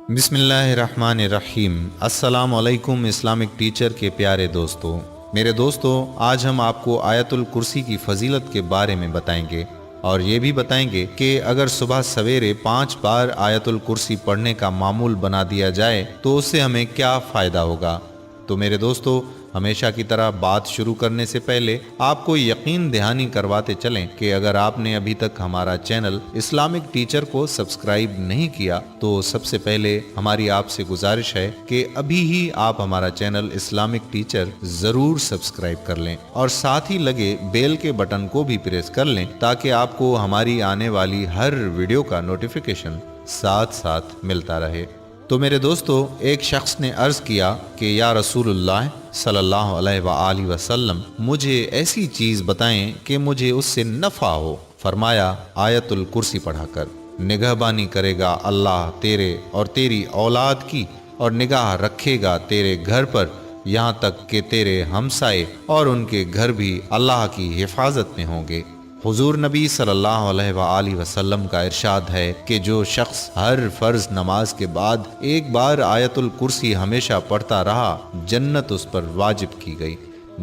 بسم اللہ الرحمن الرحیم۔ السلام علیکم اسلامک ٹیچر کے پیارے دوستوں۔ میرے دوستوں، آج ہم آپ کو آیت الکرسی کی فضیلت کے بارے میں بتائیں گے اور یہ بھی بتائیں گے کہ اگر صبح سویرے 5 بار آیت الکرسی پڑھنے کا معمول بنا دیا جائے تو اس سے ہمیں کیا فائدہ ہوگا۔ تو میرے دوستوں، ہمیشہ کی طرح بات شروع کرنے سے پہلے آپ کو یقین دہانی کرواتے چلیں کہ اگر آپ نے ابھی تک ہمارا چینل اسلامک ٹیچر کو سبسکرائب نہیں کیا تو سب سے پہلے ہماری آپ سے گزارش ہے کہ ابھی ہی آپ ہمارا چینل اسلامک ٹیچر ضرور سبسکرائب کر لیں اور ساتھ ہی لگے بیل کے بٹن کو بھی پریس کر لیں تاکہ آپ کو ہماری آنے والی ہر ویڈیو کا نوٹیفیکیشن ساتھ ساتھ ملتا رہے۔ تو میرے دوستو، ایک شخص نے عرض کیا کہ یا رسول اللہ صلی اللہ علیہ وآلہ وسلم، مجھے ایسی چیز بتائیں کہ مجھے اس سے نفع ہو۔ فرمایا، آیت الکرسی پڑھا کر۔ نگہبانی کرے گا اللہ تیرے اور تیری اولاد کی، اور نگاہ رکھے گا تیرے گھر پر یہاں تک کہ تیرے ہمسائے اور ان کے گھر بھی اللہ کی حفاظت میں ہوں گے۔ حضور نبی صلی اللہ علیہ وآلہ وسلم کا ارشاد ہے کہ جو شخص ہر فرض نماز کے بعد ایک بار آیت الکرسی ہمیشہ پڑھتا رہا، جنت اس پر واجب کی گئی۔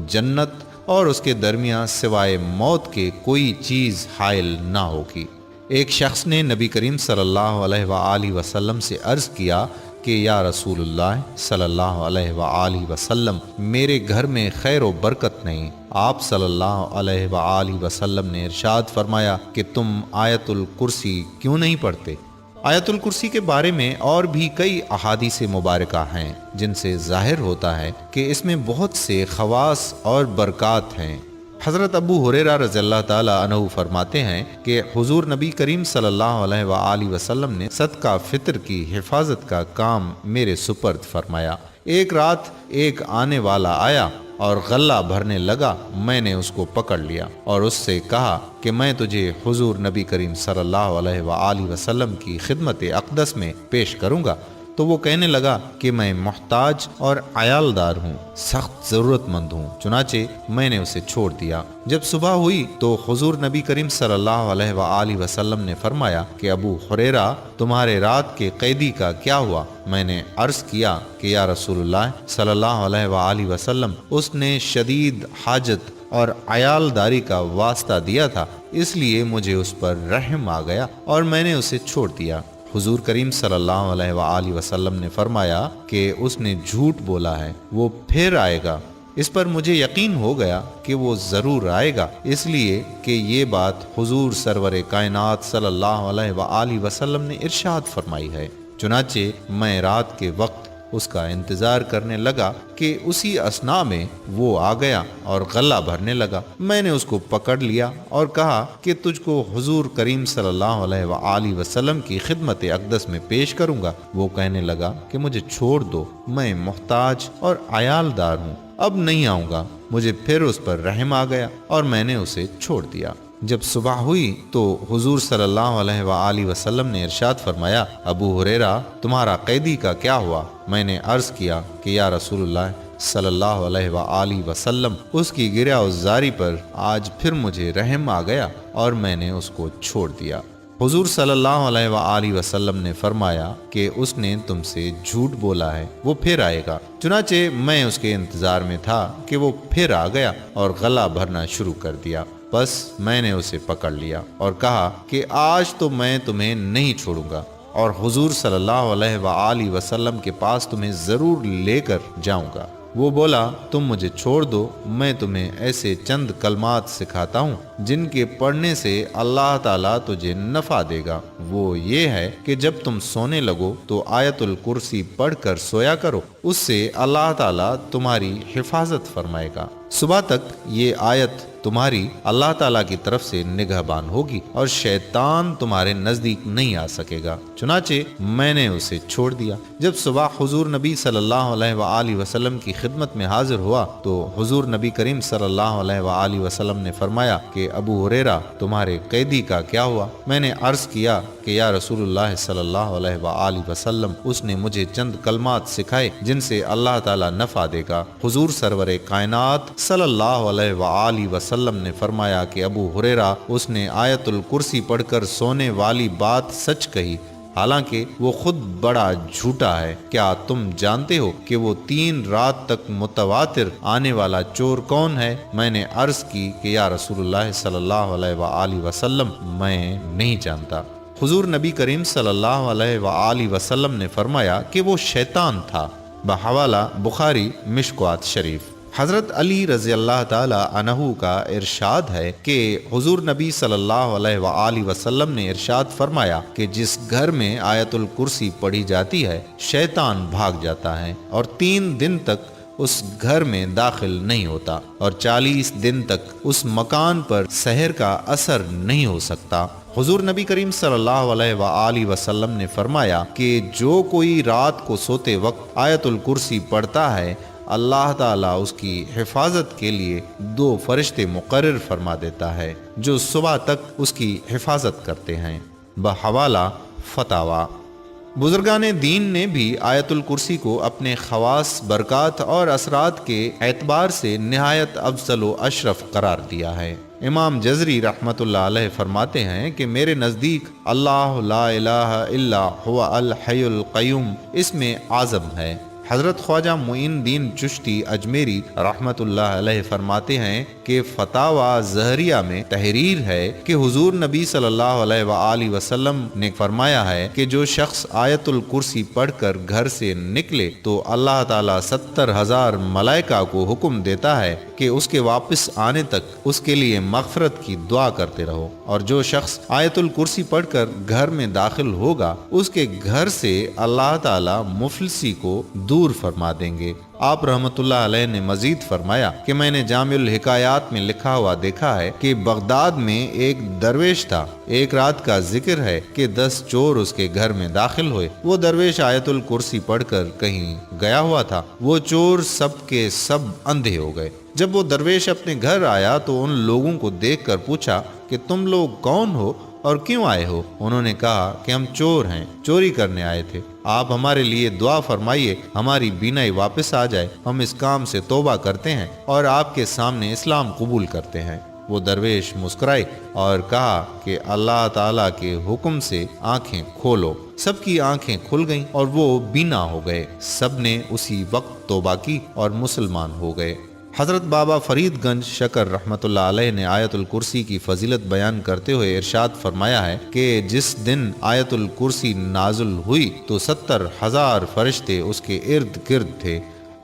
جنت اور اس کے درمیان سوائے موت کے کوئی چیز حائل نہ ہوگی۔ ایک شخص نے نبی کریم صلی اللہ علیہ وآلہ وسلم سے عرض کیا کہ یا رسول اللہ صلی اللہ علیہ وآلہ وسلم، میرے گھر میں خیر و برکت نہیں۔ آپ صلی اللہ علیہ وآلہ وسلم نے ارشاد فرمایا کہ تم آیت الکرسی کیوں نہیں پڑھتے؟ آیت الکرسی کے بارے میں اور بھی کئی احادیث مبارکہ ہیں جن سے ظاہر ہوتا ہے کہ اس میں بہت سے خواص اور برکات ہیں۔ حضرت ابو ہریرہ رضی اللہ تعالیٰ عنہ فرماتے ہیں کہ حضور نبی کریم صلی اللہ علیہ وآلہ وسلم نے صدقہ فطر کی حفاظت کا کام میرے سپرد فرمایا۔ ایک رات ایک آنے والا آیا اور غلہ بھرنے لگا۔ میں نے اس کو پکڑ لیا اور اس سے کہا کہ میں تجھے حضور نبی کریم صلی اللہ علیہ وآلہ وسلم کی خدمت اقدس میں پیش کروں گا۔ تو وہ کہنے لگا کہ میں محتاج اور عیالدار ہوں، سخت ضرورت مند ہوں۔ چنانچہ میں نے اسے چھوڑ دیا۔ جب صبح ہوئی تو حضور نبی کریم صلی اللہ علیہ وآلہ وسلم نے فرمایا کہ ابو ہریرہ، تمہارے رات کے قیدی کا کیا ہوا؟ میں نے عرض کیا کہ یا رسول اللہ صلی اللہ علیہ وآلہ وسلم، اس نے شدید حاجت اور عیالداری کا واسطہ دیا تھا، اس لیے مجھے اس پر رحم آ گیا اور میں نے اسے چھوڑ دیا۔ حضور کریم صلی اللہ علیہ وآلہ وسلم نے فرمایا کہ اس نے جھوٹ بولا ہے، وہ پھر آئے گا۔ اس پر مجھے یقین ہو گیا کہ وہ ضرور آئے گا، اس لیے کہ یہ بات حضور سرور کائنات صلی اللہ علیہ وآلہ وسلم نے ارشاد فرمائی ہے۔ چنانچہ میں رات کے وقت اس کا انتظار کرنے لگا کہ اسی اثناء میں وہ آ گیا اور غلہ بھرنے لگا۔ میں نے اس کو پکڑ لیا اور کہا کہ تجھ کو حضور کریم صلی اللہ علیہ وآلہ وسلم کی خدمت اقدس میں پیش کروں گا۔ وہ کہنے لگا کہ مجھے چھوڑ دو، میں محتاج اور عیالدار ہوں، اب نہیں آؤں گا۔ مجھے پھر اس پر رحم آ گیا اور میں نے اسے چھوڑ دیا۔ جب صبح ہوئی تو حضور صلی اللہ علیہ وآلہ وسلم نے ارشاد فرمایا، ابو ہریرہ، تمہارا قیدی کا کیا ہوا؟ میں نے عرض کیا کہ یا رسول اللہ صلی اللہ علیہ وآلہ وسلم، اس کی گرہ ازاری پر آج پھر مجھے رحم آ گیا اور میں نے اس کو چھوڑ دیا۔ حضور صلی اللہ علیہ وآلہ وسلم نے فرمایا کہ اس نے تم سے جھوٹ بولا ہے، وہ پھر آئے گا۔ چنانچہ میں اس کے انتظار میں تھا کہ وہ پھر آ گیا اور غلہ بھرنا شروع کر دیا۔ بس میں نے اسے پکڑ لیا اور کہا کہ آج تو میں تمہیں نہیں چھوڑوں گا اور حضور صلی اللہ علیہ وآلہ وسلم کے پاس تمہیں ضرور لے کر جاؤں گا۔ وہ بولا، تم مجھے چھوڑ دو، میں تمہیں ایسے چند کلمات سکھاتا ہوں جن کے پڑھنے سے اللہ تعالیٰ تجھے نفع دے گا۔ وہ یہ ہے کہ جب تم سونے لگو تو آیت الکرسی پڑھ کر سویا کرو، اس سے اللہ تعالیٰ تمہاری حفاظت فرمائے گا۔ صبح تک یہ آیت تمہاری اللہ تعالیٰ کی طرف سے نگہبان ہوگی اور شیطان تمہارے نزدیک نہیں آ سکے گا۔ چنانچہ میں نے اسے چھوڑ دیا۔ جب صبح حضور نبی صلی اللہ علیہ وآلہ وسلم کی خدمت میں حاضر ہوا تو حضور نبی کریم صلی اللہ علیہ وآلہ وسلم نے فرمایا کہ ابو ہریرہ، تمہارے قیدی کا کیا ہوا؟ میں نے عرض کیا کہ یا رسول اللہ صلی اللہ علیہ وآلہ وسلم، اس نے مجھے چند کلمات سکھائے جن سے اللہ تعالیٰ نفع دے گا۔ حضور سرور کائنات صلی اللہ علیہ وآلہ وسلم نے فرمایا کہ ابو ہریرہ، اس نے آیت الکرسی پڑھ کر سونے والی بات سچ کہی۔ حالانکہ وہ خود بڑا جھوٹا ہے۔ کیا تم جانتے ہو کہ وہ 3 رات تک متواتر آنے والا چور کون ہے؟ میں نے عرض کی کہ یا رسول اللہ صلی اللہ علیہ وآلہ وسلم، میں نہیں جانتا۔ حضور نبی کریم صلی اللہ علیہ وآلہ وسلم نے فرمایا کہ وہ شیطان تھا۔ بحوالہ بخاری مشکوات شریف۔ حضرت علی رضی اللہ تعالی عنہ کا ارشاد ہے کہ حضور نبی صلی اللہ علیہ وآلہ وسلم نے ارشاد فرمایا کہ جس گھر میں آیت الکرسی پڑھی جاتی ہے شیطان بھاگ جاتا ہے اور 3 دن تک اس گھر میں داخل نہیں ہوتا اور 40 دن تک اس مکان پر سحر کا اثر نہیں ہو سکتا۔ حضور نبی کریم صلی اللہ علیہ وآلہ وسلم نے فرمایا کہ جو کوئی رات کو سوتے وقت آیت الکرسی پڑھتا ہے اللہ تعالیٰ اس کی حفاظت کے لیے 2 فرشتے مقرر فرما دیتا ہے جو صبح تک اس کی حفاظت کرتے ہیں۔ بحوالہ فتاوی۔ بزرگان دین نے بھی آیت الکرسی کو اپنے خواص، برکات اور اثرات کے اعتبار سے نہایت افضل و اشرف قرار دیا ہے۔ امام جزری رحمۃ اللہ علیہ فرماتے ہیں کہ میرے نزدیک اللہ لا الہ الا هو الحی القیوم اس میں اعظم ہے۔ حضرت خواجہ معین الدین چشتی اجمیری رحمۃ اللہ علیہ فرماتے ہیں کہ فتاوی زہریہ میں تحریر ہے کہ حضور نبی صلی اللہ علیہ وآلہ وسلم نے فرمایا ہے کہ جو شخص آیت الکرسی پڑھ کر گھر سے نکلے تو اللہ تعالیٰ 70,000 ملائکہ کو حکم دیتا ہے کہ اس کے واپس آنے تک اس کے لیے مغفرت کی دعا کرتے رہو، اور جو شخص آیت الکرسی پڑھ کر گھر میں داخل ہوگا اس کے گھر سے اللہ تعالیٰ مفلسی کو دور فرما دیں گے۔ آپ رحمت اللہ علیہ نے مزید فرمایا کہ میں نے جامع الحکایات میں لکھا ہوا دیکھا ہے کہ بغداد میں ایک درویش تھا۔ ایک رات کا ذکر ہے کہ 10 چور اس کے گھر میں داخل ہوئے۔ وہ درویش آیت الکرسی پڑھ کر کہیں گیا ہوا تھا۔ وہ چور سب کے سب اندھے ہو گئے۔ جب وہ درویش اپنے گھر آیا تو ان لوگوں کو دیکھ کر پوچھا کہ تم لوگ کون ہو اور کیوں آئے ہو؟ انہوں نے کہا کہ ہم چور ہیں، چوری کرنے آئے تھے۔ آپ ہمارے لیے دعا فرمائیے ہماری بینائی واپس آ جائے، ہم اس کام سے توبہ کرتے ہیں اور آپ کے سامنے اسلام قبول کرتے ہیں۔ وہ درویش مسکرائے اور کہا کہ اللہ تعالیٰ کے حکم سے آنکھیں کھولو۔ سب کی آنکھیں کھل گئیں اور وہ بینا ہو گئے۔ سب نے اسی وقت توبہ کی اور مسلمان ہو گئے۔ حضرت بابا فرید گنج شکر رحمۃ اللہ علیہ نے آیت الکرسی کی فضیلت بیان کرتے ہوئے ارشاد فرمایا ہے کہ جس دن آیت الکرسی نازل ہوئی تو 70,000 فرشتے اس کے ارد گرد تھے۔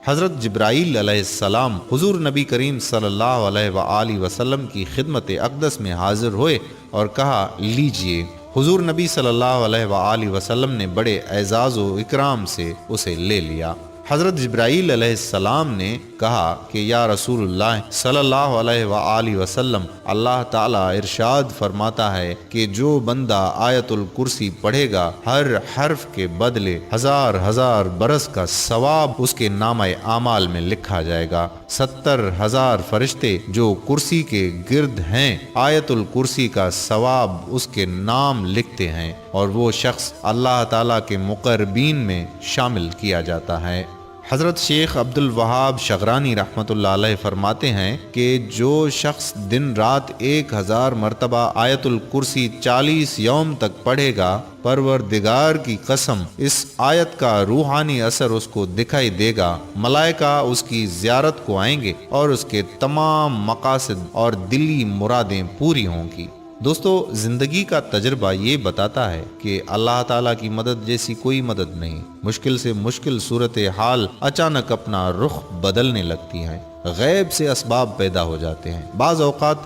حضرت جبرائیل علیہ السلام حضور نبی کریم صلی اللہ علیہ وآلہ وسلم کی خدمت اقدس میں حاضر ہوئے اور کہا لیجئے۔ حضور نبی صلی اللہ علیہ وآلہ وسلم نے بڑے اعزاز و اکرام سے اسے لے لیا۔ حضرت جبرائیل علیہ السلام نے کہا کہ یا رسول اللہ صلی اللہ علیہ وآلہ وسلم، اللہ تعالیٰ ارشاد فرماتا ہے کہ جو بندہ آیت الکرسی پڑھے گا ہر حرف کے بدلے 1000 برس کا ثواب اس کے نامہ اعمال میں لکھا جائے گا۔ 70,000 فرشتے جو کرسی کے گرد ہیں آیت الکرسی کا ثواب اس کے نام لکھتے ہیں اور وہ شخص اللہ تعالیٰ کے مقربین میں شامل کیا جاتا ہے۔ حضرت شیخ عبد الوہاب شغرانی رحمۃ اللہ علیہ فرماتے ہیں کہ جو شخص دن رات 1000 مرتبہ آیت الکرسی 40 یوم تک پڑھے گا، پروردگار کی قسم اس آیت کا روحانی اثر اس کو دکھائی دے گا۔ ملائکہ اس کی زیارت کو آئیں گے اور اس کے تمام مقاصد اور دلی مرادیں پوری ہوں گی۔ دوستو، زندگی کا تجربہ یہ بتاتا ہے کہ اللہ تعالیٰ کی مدد جیسی کوئی مدد نہیں۔ مشکل سے مشکل صورتحال اچانک اپنا رخ بدلنے لگتی ہیں، غیب سے اسباب پیدا ہو جاتے ہیں۔ بعض اوقات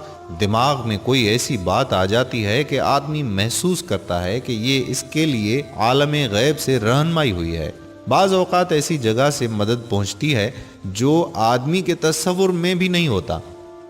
دماغ میں کوئی ایسی بات آ جاتی ہے کہ آدمی محسوس کرتا ہے کہ یہ اس کے لیے عالم غیب سے رہنمائی ہوئی ہے۔ بعض اوقات ایسی جگہ سے مدد پہنچتی ہے جو آدمی کے تصور میں بھی نہیں ہوتا،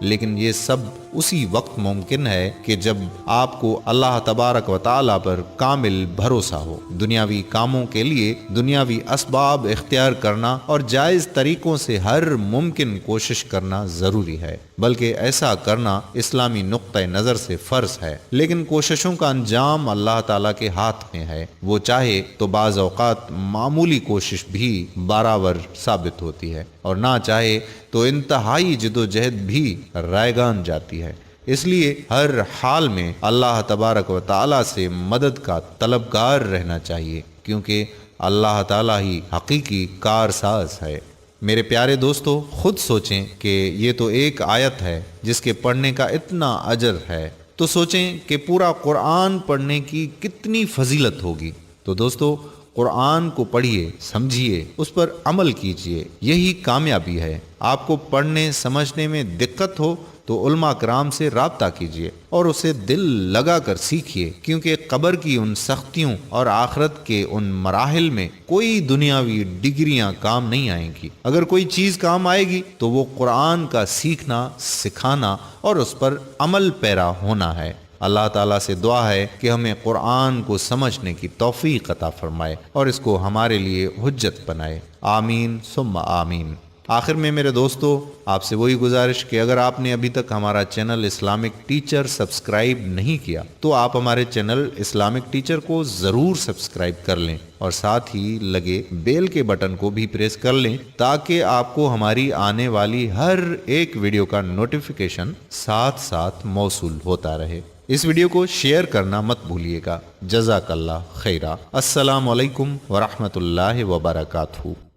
لیکن یہ سب اسی وقت ممکن ہے کہ جب آپ کو اللہ تبارک و تعالیٰ پر کامل بھروسہ ہو۔ دنیاوی کاموں کے لیے دنیاوی اسباب اختیار کرنا اور جائز طریقوں سے ہر ممکن کوشش کرنا ضروری ہے، بلکہ ایسا کرنا اسلامی نقطہ نظر سے فرض ہے، لیکن کوششوں کا انجام اللہ تعالیٰ کے ہاتھ میں ہے۔ وہ چاہے تو بعض اوقات معمولی کوشش بھی بارآور ثابت ہوتی ہے اور نہ چاہے تو انتہائی جدوجہد بھی رائگان جاتی ہے۔ اس لیے ہر حال میں اللہ تبارک و تعالی سے مدد کا طلبگار رہنا چاہیے، کیونکہ اللہ تعالی ہی حقیقی کارساز ہے۔ میرے پیارے دوستو، خود سوچیں کہ یہ تو ایک آیت ہے جس کے پڑھنے کا اتنا اجر ہے، تو سوچیں کہ پورا قرآن پڑھنے کی کتنی فضیلت ہوگی۔ تو دوستو، قرآن کو پڑھیے، سمجھیے، اس پر عمل کیجیے، یہی کامیابی ہے۔ آپ کو پڑھنے سمجھنے میں دقت ہو تو علماء کرام سے رابطہ کیجیے اور اسے دل لگا کر سیکھیے، کیونکہ قبر کی ان سختیوں اور آخرت کے ان مراحل میں کوئی دنیاوی ڈگریاں کام نہیں آئیں گی۔ اگر کوئی چیز کام آئے گی تو وہ قرآن کا سیکھنا، سکھانا اور اس پر عمل پیرا ہونا ہے۔ اللہ تعالیٰ سے دعا ہے کہ ہمیں قرآن کو سمجھنے کی توفیق عطا فرمائے اور اس کو ہمارے لیے حجت بنائے۔ آمین ثم آمین۔ آخر میں میرے دوستو، آپ سے وہی گزارش کہ اگر آپ نے ابھی تک ہمارا چینل اسلامک ٹیچر سبسکرائب نہیں کیا تو آپ ہمارے چینل اسلامک ٹیچر کو ضرور سبسکرائب کر لیں اور ساتھ ہی لگے بیل کے بٹن کو بھی پریس کر لیں تاکہ آپ کو ہماری آنے والی ہر ایک ویڈیو کا نوٹیفیکیشن ساتھ ساتھ موصول ہوتا رہے۔ اس ویڈیو کو شیئر کرنا مت بھولیے گا۔ جزاک اللہ خیرہ۔ السلام علیکم ورحمۃ اللہ وبرکاتہ۔